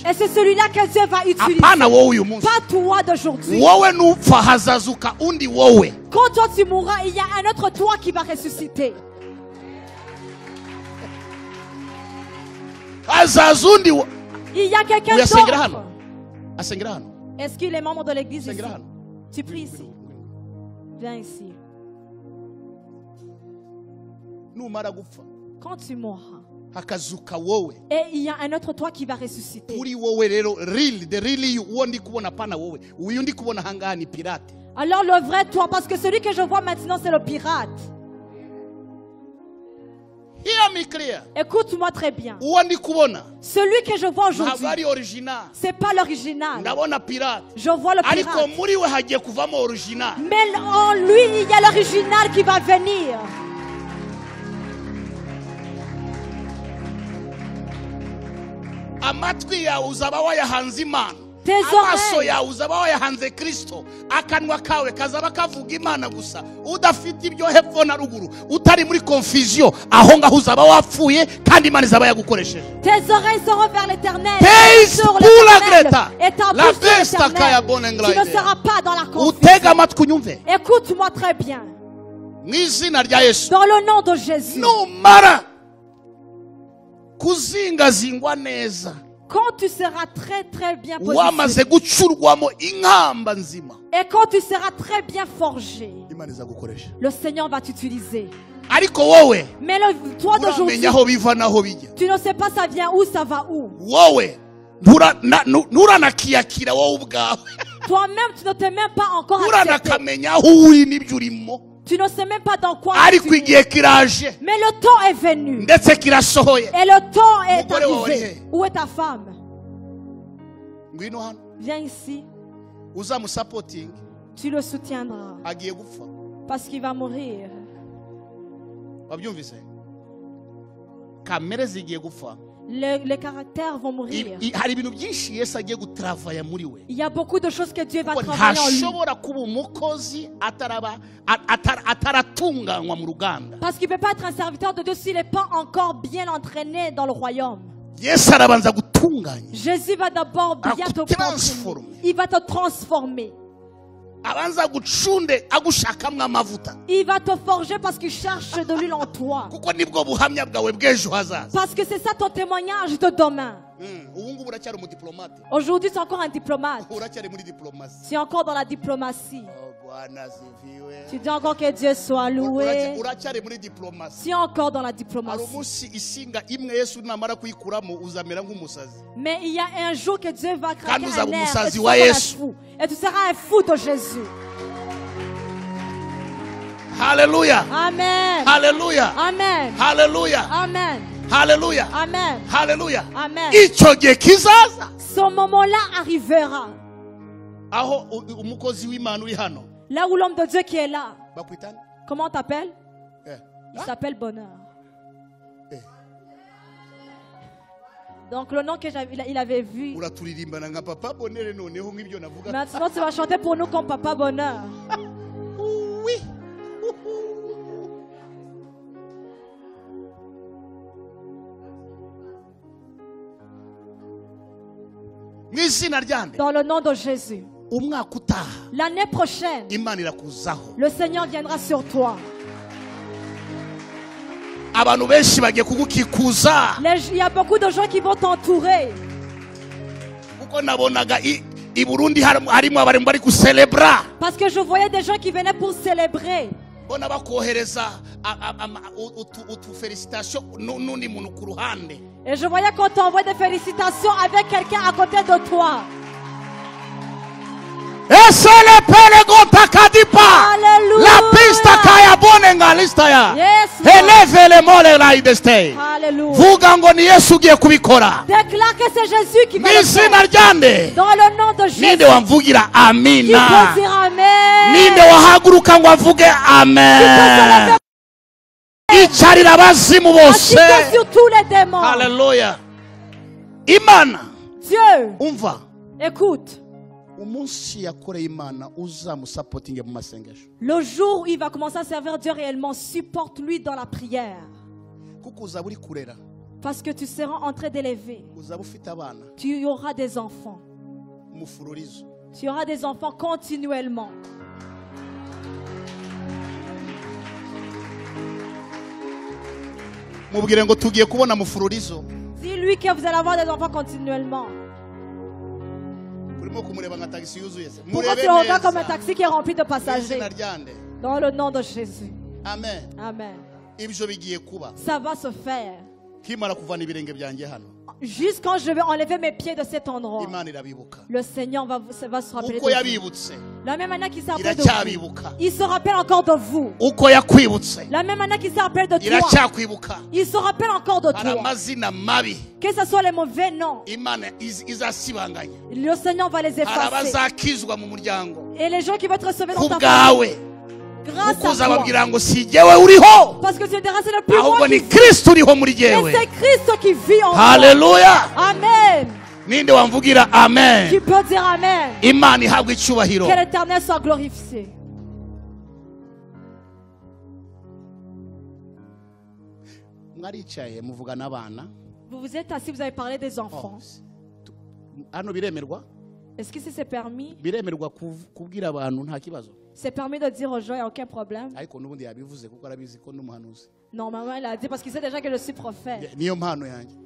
Et c'est celui-là que Dieu va utiliser. Pas toi d'aujourd'hui. Quand toi tu mourras, il y a un autre toi qui va ressusciter. Il y a quelqu'un d'autre. Est-ce qu'il est membre de l'église ici? Tu pries ici. Viens ici. Quand tu mourras, et il y a un autre toi qui va ressusciter. Alors le vrai toi, parce que celui que je vois maintenant c'est le pirate. Écoute-moi très bien. Celui que je vois aujourd'hui, c'est pas l'original. Je vois le pirate. Mais en lui, il y a l'original qui va venir. Tes oreilles. Tes oreilles seront vers l'Éternel. Et ta bouche l'Éternel. Tu ne seras pas dans la confusion. Écoute-moi très bien. Dans le nom de Jésus. Quand tu seras très très bien positionné, et quand tu seras très bien forgé, le Seigneur va t'utiliser. Mais toi d'aujourd'hui, tu ne sais pas ça vient où, ça va où. Toi-même, tu ne t'es même pas encore accepté. Tu ne sais même pas dans quoi tu es. Mais le temps est venu. Et le temps est arrivé. Où est ta femme? Viens ici. Tu le soutiendras. Parce qu'il va mourir. Les caractères vont mourir. Il y a beaucoup de choses que Dieu va travailler en lui. Parce qu'il ne peut pas être un serviteur de Dieu s'il n'est pas encore bien entraîné dans le royaume. Jésus va d'abord bien te transformer. Il va te transformer. Il va te forger parce qu'il cherche de l'huile en toi. Parce que c'est ça ton témoignage de demain. Aujourd'hui, tu es encore un diplomate. Tu es encore dans la diplomatie. Tu dis encore que Dieu soit loué. Tu es encore dans la diplomatie. Mais il y a un jour que Dieu va craquer un nerf et tu seras un fou de Jésus. Alléluia. Amen. Alléluia. Amen. Alléluia. Amen. Alléluia. Amen. Alléluia. Amen. Ce moment-là arrivera. Là où l'homme de Dieu qui est là. Comment on t'appelle? Il s'appelle Bonheur. Donc le nom qu'il avait vu. Maintenant tu vas chanter pour nous comme Papa Bonheur. Oui. Dans le nom de Jésus. L'année prochaine, le Seigneur viendra sur toi. Il y a beaucoup de gens qui vont t'entourer. Parce que je voyais des gens qui venaient pour célébrer. Et je voyais qu'on t'envoie des félicitations avec quelqu'un à côté de toi. La pista kaya bonenga lista ya. Eleve le mole la ideste. Vuga ngo ni Yesu giye kubikora. Déclare que c'est Jésus qui va le faire. Dans le nom de Jésus. Ninde wamvugira amina. Qui peut dire amen. Ninde wahaguruka ngo avuge amen. Icharira abazimu bose. Sur tous les démons. Alléluia. Imana. Dieu. Umva. Écoute. Le jour où il va commencer à servir Dieu réellement, supporte-lui dans la prière. Parce que tu seras en train d'élever. Tu auras des enfants. Tu auras des enfants continuellement. Dis-lui que vous allez avoir des enfants continuellement. Pourquoi tu le regardes comme un taxi qui est rempli de passagers? Dans le nom de Jésus. Amen. Amen. Ça va se faire. Juste quand je vais enlever mes pieds de cet endroit, le Seigneur va se rappeler de vous. La même manière qu'il se rappelle de vous, il se rappelle encore de vous. La même manière qu'il se rappelle de toi, il se rappelle encore de toi. Que ce soit les mauvais noms, le Seigneur va les effacer. Et les gens qui vont être sauvés dans ta famille, grâce à toi. Parce que tu diras c'est le plus grand qui vit. Et c'est Christ qui vit en toi. Alléluia. Amen. Amen. Tu peux dire amen. Que l'Éternel soit glorifié. Vous vous êtes assis, vous avez parlé des enfants. Est-ce que c'est permis? C'est permis de dire aux gens, il n'y a aucun problème. Non, maman, il a dit parce qu'il sait déjà que je suis prophète.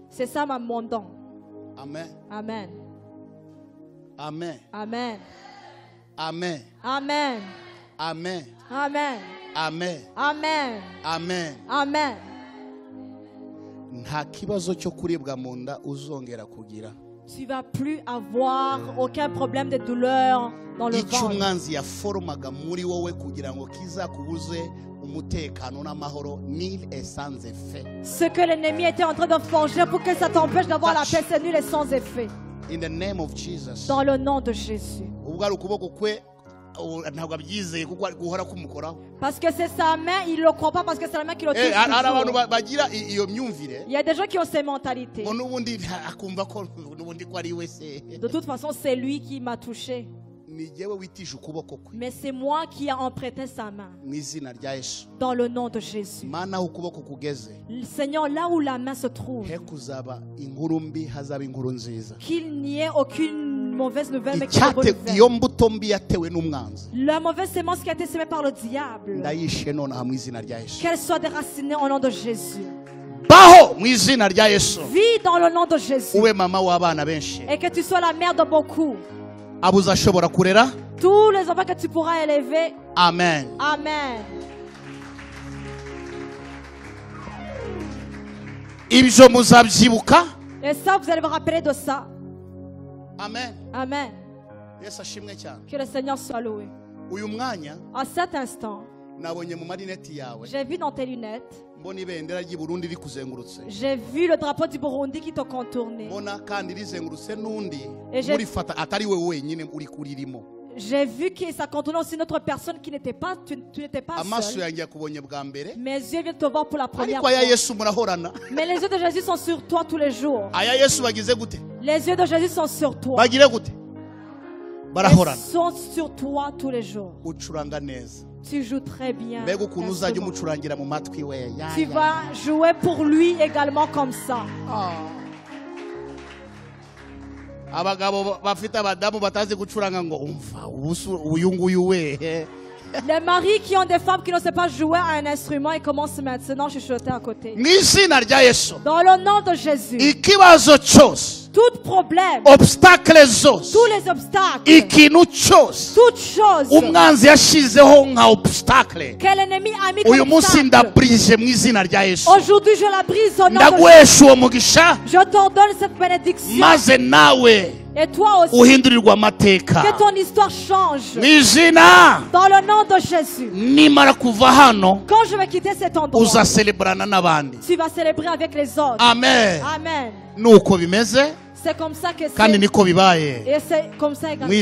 C'est ça mon don. Amen. Amen. Amen. Amen. Amen. Amen. Amen. Amen. Amen. Amen. Amen. Amen. Tu ne vas plus avoir aucun problème de douleur dans le ventre. Ce que l'ennemi était en train de forger pour que ça t'empêche d'avoir la paix, c'est nul et sans effet. Dans le nom de Jésus. Parce que c'est sa main, il ne le croit pas parce que c'est la main qui le touche. Il y a des gens qui ont ces mentalités. De toute façon, c'est lui qui m'a touché. Mais c'est moi qui ai emprunté sa main. Dans le nom de Jésus. Seigneur, là où la main se trouve, qu'il n'y ait aucune mauvaise nouvelle, mais qui est une bonne nouvelle. La mauvaise sémence qui a été semée par le diable, qu'elle soit déracinée au nom de Jésus. Vis dans le nom de Jésus. Et que tu sois la mère de beaucoup. Tous les enfants que tu pourras élever. Amen. Amen. Et ça, vous allez vous rappeler de ça. Amen. Amen. Que le Seigneur soit loué. À cet instant, j'ai vu dans tes lunettes, j'ai vu le drapeau du Burundi qui t'a contourné. Et j'ai vu que ça contournait aussi une autre personne qui n'était pas, tu n'étais pas seul. Mes yeux viennent te voir pour la première fois. Mais les yeux de Jésus sont sur toi tous les jours. Les yeux de Jésus sont sur toi. Ils sont sur toi tous les jours. Tu joues très bien. Tu vas jouer pour lui également comme ça. Les maris qui ont des femmes qui ne savent pas jouer à un instrument et commencent maintenant à chuchoter à côté. Dans le nom de Jésus. Tout problème, tous les obstacles, toute chose que l'ennemi a mis comme obstacle, aujourd'hui je la brise au nom de Jésus. Je t'ordonne cette bénédiction. Et toi aussi, que ton histoire change. Dans le nom de Jésus. Quand je vais quitter cet endroit, tu vas célébrer avec les autres. Amen. Amen. C'est comme ça que c'est. Et c'est comme ça également.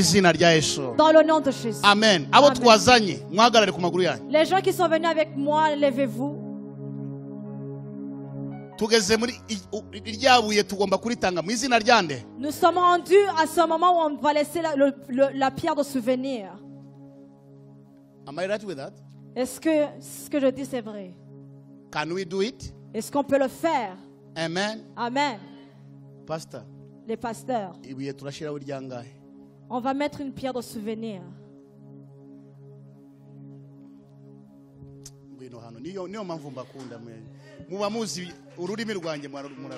Dans le nom de Jésus. Amen. Amen. Les gens qui sont venus avec moi, levez-vous. Nous sommes rendus à ce moment où on va laisser la pierre de souvenir. Am I right with that? Est-ce que ce que je dis c'est vrai? Can we do it? Est-ce qu'on peut le faire? Amen. Amen. Pastor. Les pasteurs. On va mettre une pierre de souvenir.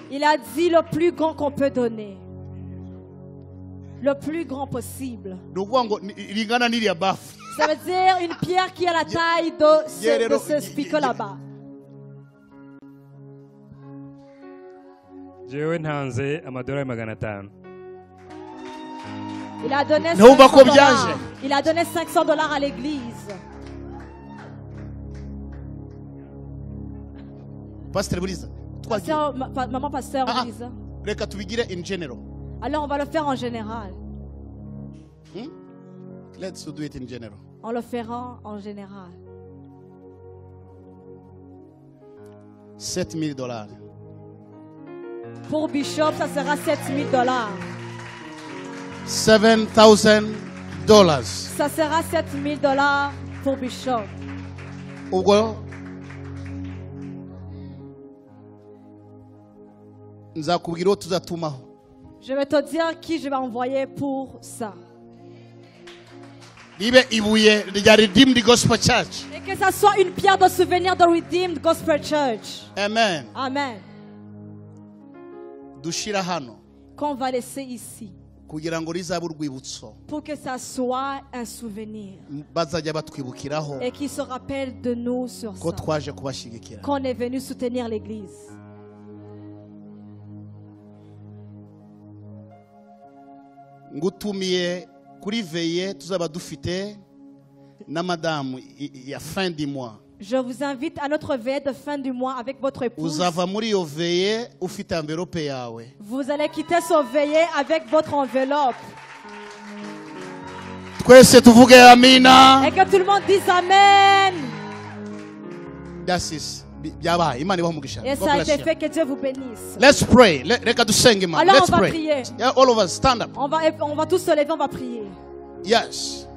Il a dit le plus grand qu'on peut donner. Le plus grand possible. Ça veut dire une pierre qui a la taille de ce speaker là-bas. Il a donné $500. Il a donné $500 à l'église. Pasteur Buriza. Maman pasteur Buriza. Alors on va le faire en général. Let's do it in general. On le fera en général. $7,000. Pour Bishop, ça sera $7,000. $7,000. Ça sera $7,000 pour Bishop. Je vais te dire qui je vais envoyer pour ça. Et que ça soit une pierre de souvenir de Redeemed Gospel Church. Amen. Amen. Qu'on va laisser ici. Pour que ça soit un souvenir. Et qui se rappelle de nous sur ça. Qu'on est venu soutenir l'église. Ngutumiye kuri veye tuzaba dufite na madame ya fin du mois. Je vous invite à notre veille de fin du mois avec votre épouse. Uzava muri yo veye ufite envelope yawe. Vous allez quitter ce veillée avec votre enveloppe. Twese tuvuge amina. Et que tout le monde dise amen. That's it. Et ça a été fait, que Dieu vous bénisse. Let's pray. Alors on va prier. Yeah, all of us, stand up. On va tous se lever, on va prier. Yes.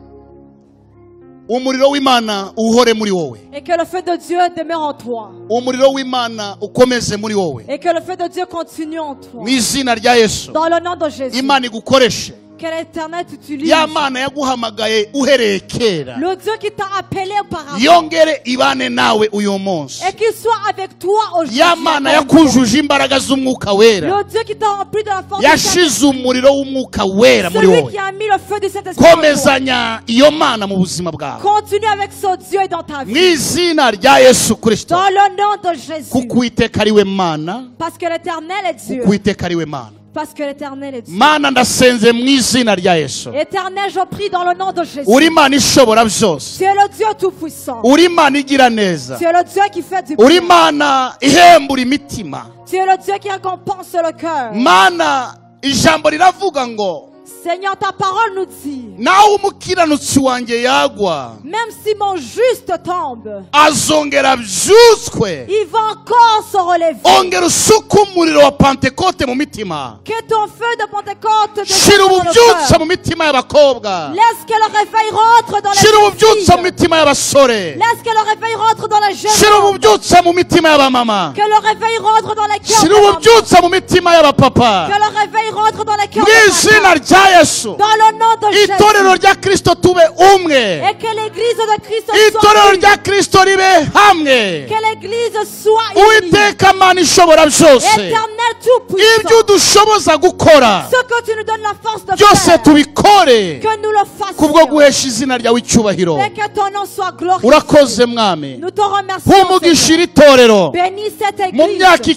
Umuriro w'Imana uhore muri wowe. Et que le feu de Dieu demeure en toi. Umuriro w'Imana ukomeze muri wowe. Et que le feu de Dieu continue en toi. Mu izina rya Yesu. Dans le nom de Jésus. Imana igukoreshe. Que l'Éternel t'utilise. Ya Mana yaguhamagaye uhereye kera. Le Dieu qui t'a appelé auparavant. Yongere ibane nawe uyu munsi. Et qu'il soit avec toi aujourd'hui. Ya Mana yakujuje imbaraga z'umwuka wera. Le Dieu qui t'a rempli de la force. Yashize umuriro w'umwuka wera muri wowe. Celui qui a mis le feu de cet esprit. Komezanya iyo Mana mu buzima bwawe. Continue avec ce Dieu dans ta vie. Mu izina rya Yesu Kristo. Dans le nom de Jésus. Kuko Uwiteka ari we Mana. Parce que l'Éternel est Dieu. Kuko Uwiteka ari we Mana. Parce que l'Éternel est Dieu. Mana ndasenze mu izina rya Yesu. Éternel, je prie dans le nom de Jésus. Uri Mana ishobora byose. Tu es le Dieu tout-puissant. Uri Mana igira neza. Tu es le Dieu qui fait du bien. Uri Mana ihembura imitima. Tu es le Dieu qui récompense le cœur. Mana ijambo riravuga ngo Seigneur, ta parole nous dit, nawe umukiranutsi wanjye yagwa, même si mon juste tombe, azongera byutswe. il va encore se relever. Ongera usuke umuriro wa Pentekote mu mitima. Que ton feu de Pentecôte shira descende dans le ububyutse cœur. mu mitima y'abakobwa. Laisse que le réveil rentre dans les shira jeunes ububyutse mu filles. mitima y'abasore. Laisse que le réveil rentre dans les jeunes shira hommes. ububyutse mu mitima y'abamama. Que le réveil rentre dans les cœurs shira des mamans. ububyutse mu mitima y'abapapa. Que le réveil rentre dans les cœurs mu des izina mamans. rya Yesu. Dans le nom de Jésus. Itorero rya Kristo tube umwe. Et que l'église de Christ soit Itorero unie. rya Kristo ribe hamwe. Que l'église soit unie. Uwiteka Mana ishobora byose. Éternel tout-puissant. Ibyo udushoboza gukora Ce que tu nous donnes la force de byose faire. tubikore Que nous le kubwo fassions. guhesha izina ryawe icyubahiro. Et que ton nom soit glorifié. Urakoze mwami. Nous te remercions. Umugisha iri torero Bénis cette mu église. myaka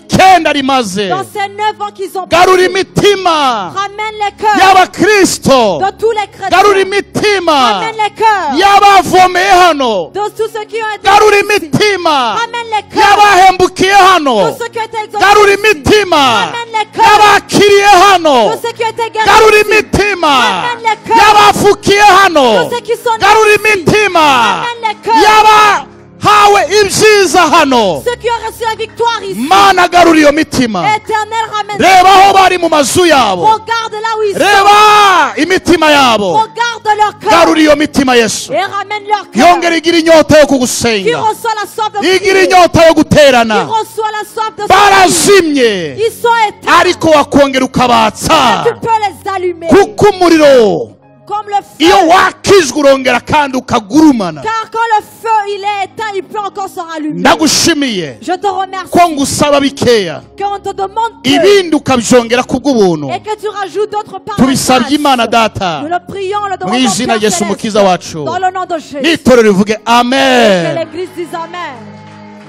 9 rimaze. Dans ces 9 ans qu'ils ont Garura passé. imitima Ramène les cœurs y'abakristo. de tous les chrétiens. Garura imitima Ramène les cœurs y'abavomeye hano. de tous ceux qui ont été Garura ici. imitima Ramène les cœurs y'abahembukiye hano. de ceux qui ont été exaltés. Garura imitima Ramène les cœurs y'abakiriye hano. de ceux qui ont été Garura guéris. imitima Ramène les cœurs y'abafukiye hano. de ceux qui sont Garura nés ici. imitima Ramène les cœurs y'abahawe ibyiza hano. ceux qui ont reçu la victoire ici. Mana garura iyo mitima. Éternel, ramène. Reba aho bari mu mazu yabo. Regarde là où ils sont. Reba imitima yabo. Regarde leur cœur. Garura iyo mitima Yesu. Et ramène leur cœur. Yongera igira inyota yo Qui kugusenga. reçoit la soif de Igira prier. inyota yo Qui guterana. reçoit la soif de Barazimye Ils sont éteints. ariko wakongera ukabatsa. Tu peux les allumer. Kuko umuriro Comme le feu. iyo wakijwe urongera kandi ukagurumana. Car quand le feu il est éteint, il peut encore se rallumer. Ndagushimiye Je te remercie ko ngusaba bikeya qu'on te demande peu ibindi ukabyongera kubw'ubuntu. et que tu rajoutes d'autres par Tubisabye Imana Data Nous le prions, le mu demandons izina Père Yesu Céleste, umukiza wacu. dans le nom de Jésus. N'itorero rivuge Que amen. l'église dise Amen.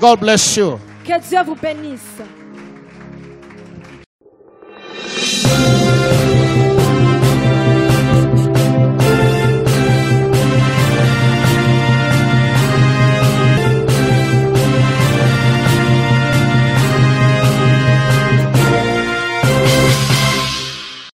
God bless you. Que Dieu vous bénisse.